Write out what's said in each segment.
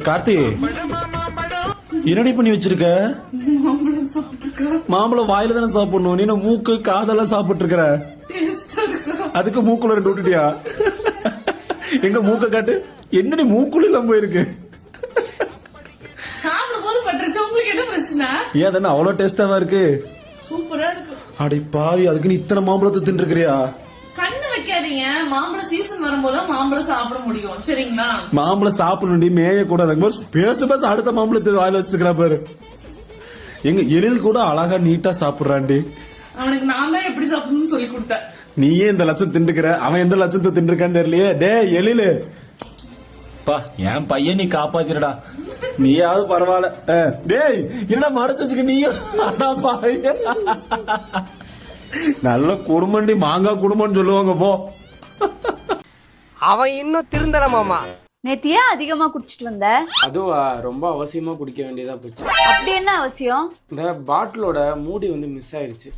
கார்த்தி, என்னடி பண்ணி வச்சிருக்க? மாம்பழம் வாயில தானே சாப்பிடணும். நீ மூக்கு காதெல்லாம் சாப்பிட்டு இருக்கிற. அதுக்கு மூக்குல ரெண்டு விட்டுட்டியா? எங்க மூக்க காட்டு. என்னடி மூக்குல எல்லாம் போயிருக்கு? ஏன் தானே அவ்வளவு டேஸ்டாவா இருக்கு? சூப்பரா இருக்கு. அடி பாவி, அதுக்கு நீ இத்தனை மாம்பழத்தை தின்னு இருக்கிறியா? கண்ணு வைக்காதீங்க. மாம்பழம் சீசன் வரும்போது மாம்பழம் சாப்பிட முடியும். சரிங்களா? மாம்பழம் சாப்பிடணும், மேய கூட பேச பேச அடுத்த மாம்பழத்தை வாயில வச்சிருக்கிறா பாரு. எங்க எழில் கூட அழகா நீட்டா சாப்பிடுறாண்டி. அவனுக்கு நான் தான் எப்படி சாப்பிடணும்னு சொல்லி கொடுத்தேன். நீயே இந்த லட்சம் தின்னுக்கிற, அவன் எந்த லட்சத்தை தின்னுக்கான்னு தெரியலையே. டே எழிலு, பா என் பையன் நீ காப்பாத்திரடா. நீயாவது பரவாயில்ல. டேய் என்னடா மறைச்சு வச்சுக்க நீயும். நல்ல குடும்பம்டி, மாங்காய் குடும்பம்னு சொல்லுவாங்க போ. அவன் இன்னும் திருந்தல மாமா. நேத்தியா அதிகமா குடிச்சிட்டு வந்த? அதுவா, ரொம்ப அவசியமா குடிக்க வேண்டியதா போச்சு. அப்படி என்ன அவசியம்? இந்த பாட்டிலோட மூடி வந்து மிஸ் ஆயிடுச்சு.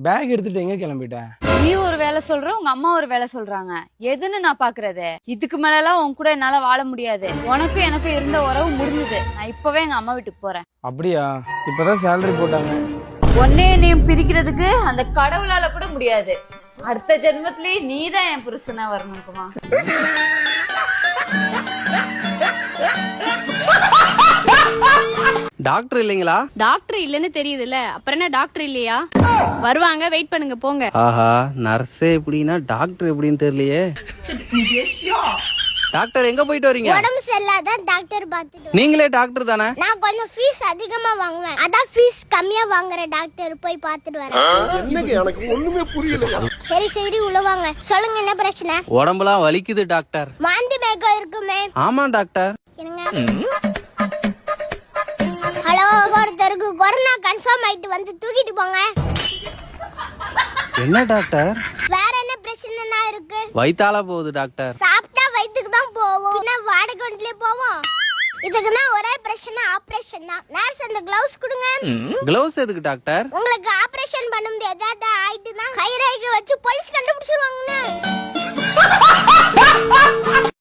பேக் எடுத்துட்டு எங்க கிளம்பிட்டேன்? நீ ஒரு வேலை சொல்ற, உங்க அம்மா ஒரு வேலை சொல்றாங்க. எதுன்னு நான் பாக்குறது? இதுக்கு மேல எல்லாம் உன் கூட என்னால வாழ முடியாது. உனக்கும் எனக்கும் இருந்த உறவு முடிஞ்சது. நான் இப்பவே எங்க அம்மா வீட்டுக்கு போறேன். அப்படியா? இப்பதான் சேலரி போட்டாங்க. ஒன்னே என்னையும் பிரிக்கிறதுக்கு அந்த கடவுளால கூட முடியாது. அடுத்த ஜென்மத்திலேயே நீதான் என் புருஷனா வரணும்க்குமா. டாக்டர் இல்லைங்களா? டாக்டர் இல்லன்னு தெரியுதுல்ல, அப்புறம் என்ன டாக்டர் இல்லையா? வருவாங்க, வெயிட் பண்ணுங்க போங்க. ஆஹா, நர்ஸே எப்படின்னா டாக்டர் எப்படின்னு தெரியலையே. டாக்டர் எங்க போயிட்டு வரீங்க? உடம்பு சரியில்லாத டாக்டர் பார்த்துட்டு. நீங்களே டாக்டர் தானே? நான் கொஞ்சம் ஃபீஸ் அதிகமா வாங்குவேன், அதான் ஃபீஸ் கம்மியா வாங்குற டாக்டர் போய் பார்த்துட்டு வரேன். என்னங்க எனக்கு ஒண்ணுமே புரியல. சரி சரி உள்ள வாங்க. சொல்லுங்க என்ன பிரச்சனை? உடம்புலாம் வலிக்குது டாக்டர். மாந்தி மேகம் இருக்குமே. ஆமா டாக்டர். ஹலோ, ஒருத்தருக்கு கொரோனா கன்ஃபார்ம் ஆயிட்டு வந்து தூக்கிட்டு போங்க. என்ன டாக்டர்? வேற என்ன பிரச்சனைனா இருக்கு? வயித்தால போகுது டாக்டர். சாப்பிட்டா வயித்துக்கு தான் போவோம், பின்ன வாடகைலே போவோம். இதுக்கு தான் ஒரே பிரச்சனை, ஆபரேஷன் தான். நர்ஸ் அந்த கிளவுஸ் கொடுங்க. கிளவுஸ் எதுக்கு டாக்டர்? உங்களுக்கு ஆபரேஷன் பண்ண முடியாதா ஆயிட்டுனா கைரேகை வச்சு போலீஸ் கண்டுபிடிச்சிருவாங்க.